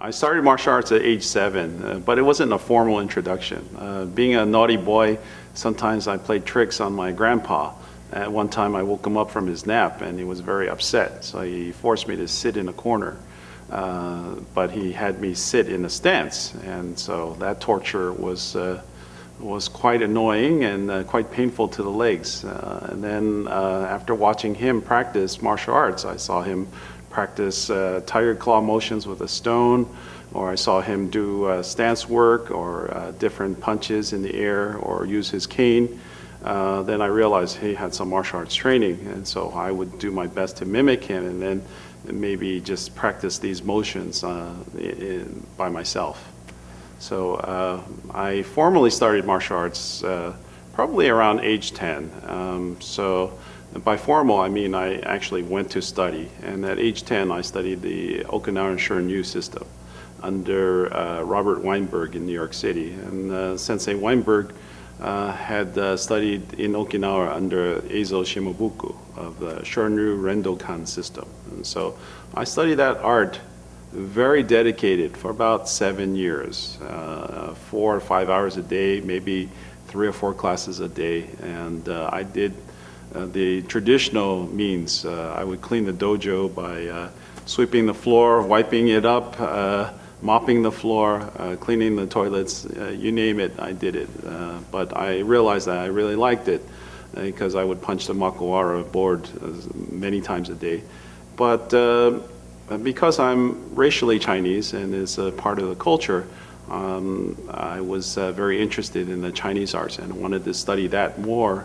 I started martial arts at age 7, but it wasn't a formal introduction. Being a naughty boy, sometimes I played tricks on my grandpa. At one time I woke him up from his nap and he was very upset, so he forced me to sit in a corner. But he had me sit in a stance, and so that torture was quite annoying and quite painful to the legs. And then after watching him practice martial arts, I saw him practice tiger claw motions with a stone, or I saw him do stance work or different punches in the air or use his cane. Then I realized he had some martial arts training, and so I would do my best to mimic him and then maybe just practice these motions by myself. So I formally started martial arts probably around age 10. So by formal, I mean I actually went to study, and at age 10 I studied the Okinawan Shoryu system under Robert Weinberg in New York City. And Sensei Weinberg had studied in Okinawa under Eizo Shimobuku of the Shoryu Rendokan system. And so I studied that art very dedicated for about 7 years, 4 or 5 hours a day, maybe 3 or 4 classes a day. And I did the traditional means. I would clean the dojo by sweeping the floor, wiping it up, mopping the floor, cleaning the toilets, you name it, I did it. But I realized that I really liked it because I would punch the makuwara board many times a day. But because I'm racially Chinese and is a part of the culture, I was very interested in the Chinese arts and wanted to study that more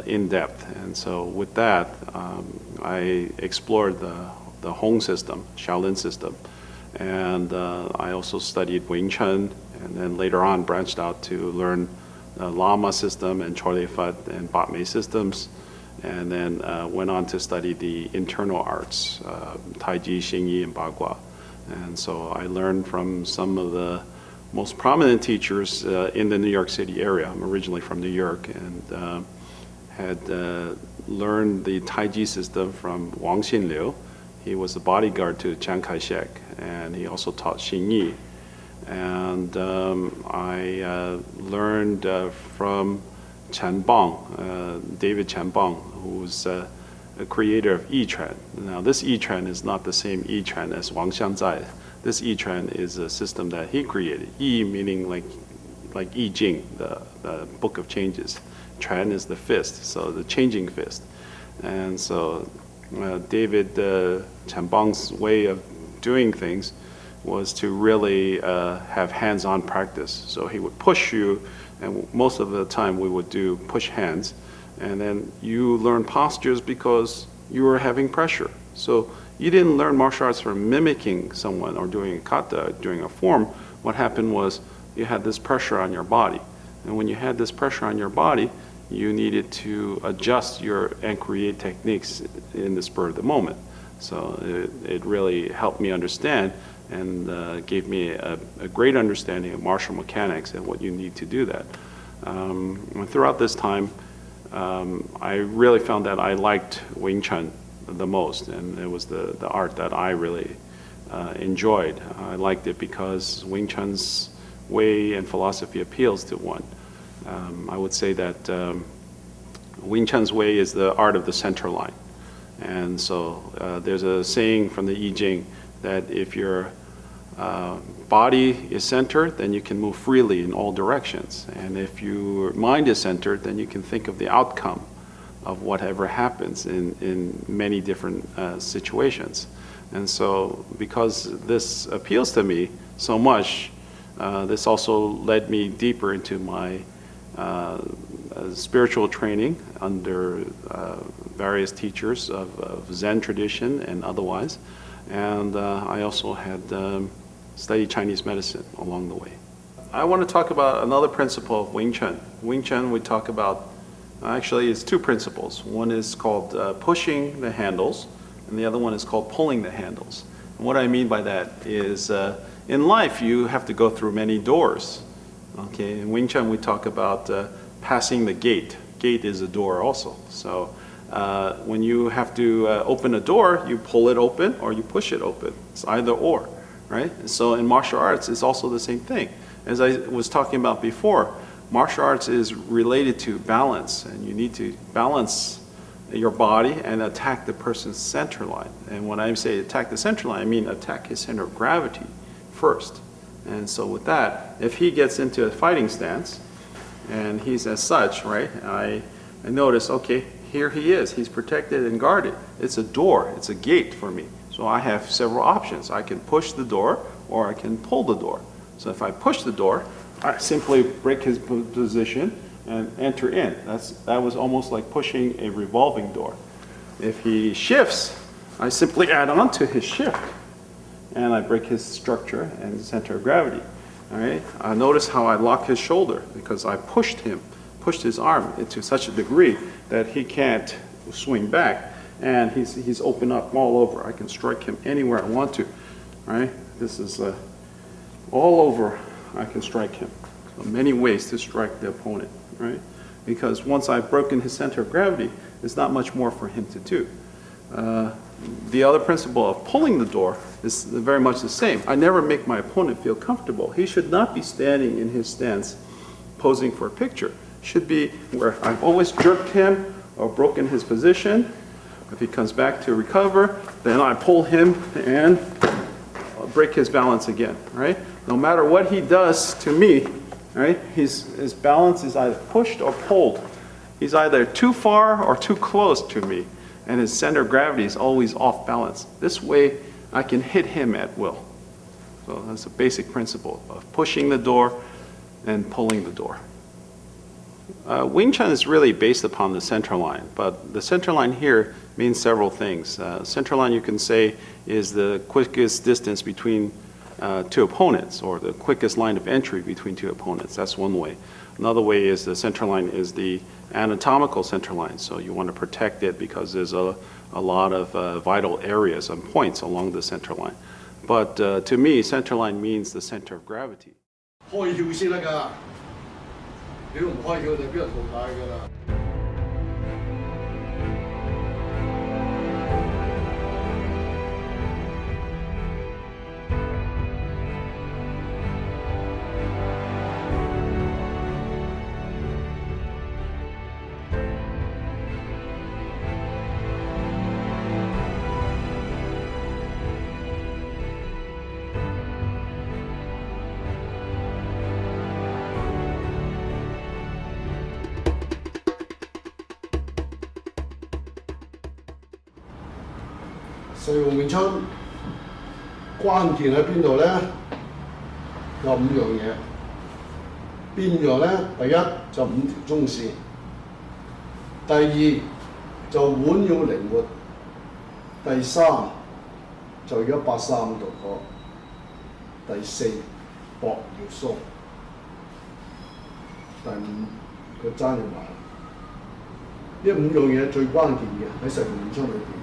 in depth. And so with that, I explored the Hong system, Shaolin system. And I also studied Wing Chun, and then later on branched out to learn the Lama system and Chole Fat and Bat Mei systems, and then went on to study the internal arts, Tai Chi, Xing Yi, and Bagua. And so I learned from some of the most prominent teachers in the New York City area. I'm originally from New York, and had learned the Tai Chi system from Wang Xinliu. He was the bodyguard to Chiang Kai-shek, and he also taught Xing Yi. And I learned from Chen Bang, David Chen Bang, who's a creator of Yichuan. Now this Yichuan is not the same Yichuan as Wang Xiangzai. This Yichuan is a system that he created. Yi meaning like I Ching, the book of changes. Chuan is the fist, so the changing fist. And so David Chen Bang's way of doing things was to really have hands-on practice. So he would push you, and most of the time we would do push hands, and then you learn postures because you were having pressure. So you didn't learn martial arts from mimicking someone or doing a kata, doing a form. What happened was you had this pressure on your body. And when you had this pressure on your body, you needed to adjust and create techniques in the spur of the moment. So it really helped me understand and gave me a great understanding of martial mechanics and what you need to do that. Throughout this time, I really found that I liked Wing Chun the most, and it was the art that I really enjoyed. I liked it because Wing Chun's way and philosophy appeals to one. I would say that Wing Chun's way is the art of the center line. And so there's a saying from the I Ching that if your body is centered, then you can move freely in all directions. And if your mind is centered, then you can think of the outcome of whatever happens in many different situations. And so because this appeals to me so much, this also led me deeper into my spiritual training under various teachers of Zen tradition and otherwise. And I also had studied Chinese medicine along the way. I want to talk about another principle of Wing Chun. Wing Chun, we talk about, actually it's two principles. One is called pushing the handles, and the other one is called pulling the handles. And what I mean by that is in life you have to go through many doors. Okay, in Wing Chun we talk about passing the gate. Gate is a door also. So when you have to open a door, you pull it open or you push it open. It's either or. right? So in martial arts, it's also the same thing. As I was talking about before, martial arts is related to balance, and you need to balance your body and attack the person's center line. And when I say attack the center line, I mean attack his center of gravity first. And so with that, if he gets into a fighting stance, and he's as such, right, I notice, okay, here he is. He's protected and guarded. It's a door. It's a gate for me. So I have several options. I can push the door, or I can pull the door. So if I push the door, I simply break his position and enter in. That was almost like pushing a revolving door. If he shifts, I simply add on to his shift, and I break his structure and center of gravity. All right. Notice how I lock his shoulder because I pushed his arm to such a degree that he can't swing back, and he's open up all over. I can strike him anywhere I want to. Right. This is all over. I can strike him. So many ways to strike the opponent. Right. Because once I've broken his center of gravity, there's not much more for him to do. The other principle of pulling the door is very much the same. I never make my opponent feel comfortable. He should not be standing in his stance posing for a picture. Should be where I've always jerked him or broken his position. If he comes back to recover, then I pull him and break his balance again, right? No matter what he does to me, right, his balance is either pushed or pulled. He's either too far or too close to me, and his center of gravity is always off balance. This way, I can hit him at will. So that's a basic principle of pushing the door and pulling the door. Wing Chun is really based upon the center line, but the center line here means several things. Center line, you can say, is the quickest distance between two opponents, or the quickest line of entry between two opponents. That's one way. Another way is the center line is the anatomical center line, so you want to protect it because there's a lot of vital areas and points along the center line. But to me, center line means the center of gravity. 開竅先得㗎，你都唔開竅，就邊度淘汰㗎啦？四號詠春關鍵喺邊度咧？有5樣嘢。邊樣咧？第一就5條中線，第二就腕要靈活，第三就要130度角，第四膊要鬆，第五個踭要埋。呢5樣嘢最關鍵嘅喺實用詠春裏邊。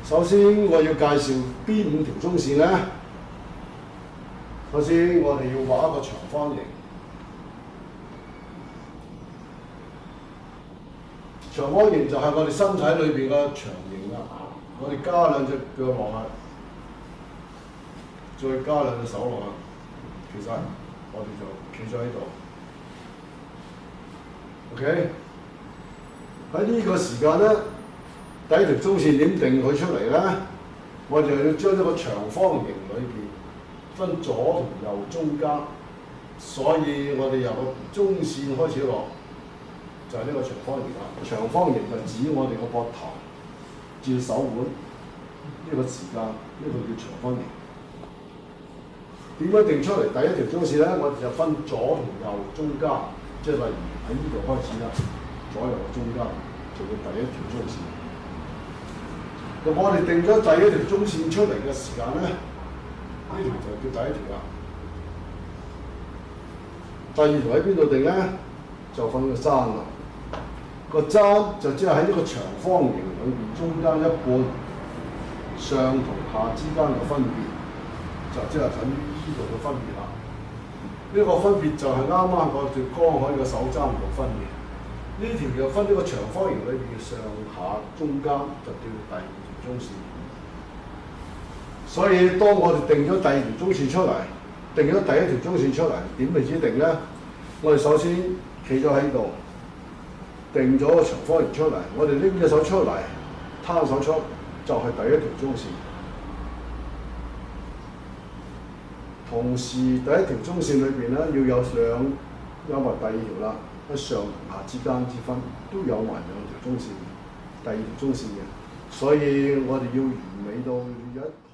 首先我要介紹邊5條中線咧。首先我哋要畫一個長方形，長方形就係我哋身體裏邊嘅長形啦。我哋加2隻腳落去，再加2隻手落去，其實我哋就企咗喺度。OK， 喺呢個時間咧。第一條中線點定佢出嚟咧？我哋要將一個長方形裏邊分左同右中間，所以我哋由個中線開始落，就係呢個長方形啦。長方形就指我哋個膊頭至手腕呢個時間，呢個叫長方形。點樣定出嚟？第一條中線咧，我哋就分左同右中間，即係例如喺呢度開始啦，左右嘅中間就叫第一條中線。咁我哋定咗第一條中線出嚟嘅時間咧，呢條就叫第一條啦。第二條喺邊度定咧？就瞓個踭啦。個踭就即係喺呢個長方形裏邊中間一半，上同下之間嘅分別，就即係喺呢度嘅分別啦。呢個分別就係啱啱嗰條江海嘅手踭度分嘅。呢條就分呢個長方形裏邊嘅上下中間，就叫第2條中線。所以當我哋定咗第二條中線出嚟，定咗第一條中線出嚟，點為之定咧？我哋首先企咗喺度，定咗個長方形出嚟，我哋拎隻手出嚟，攤手出，就係第一條中線。同時第一條中線裏邊咧，要有埋第二條啦，喺上同下之間之分都有埋兩條中線，第二條中線嘅，所以我哋要完美到一。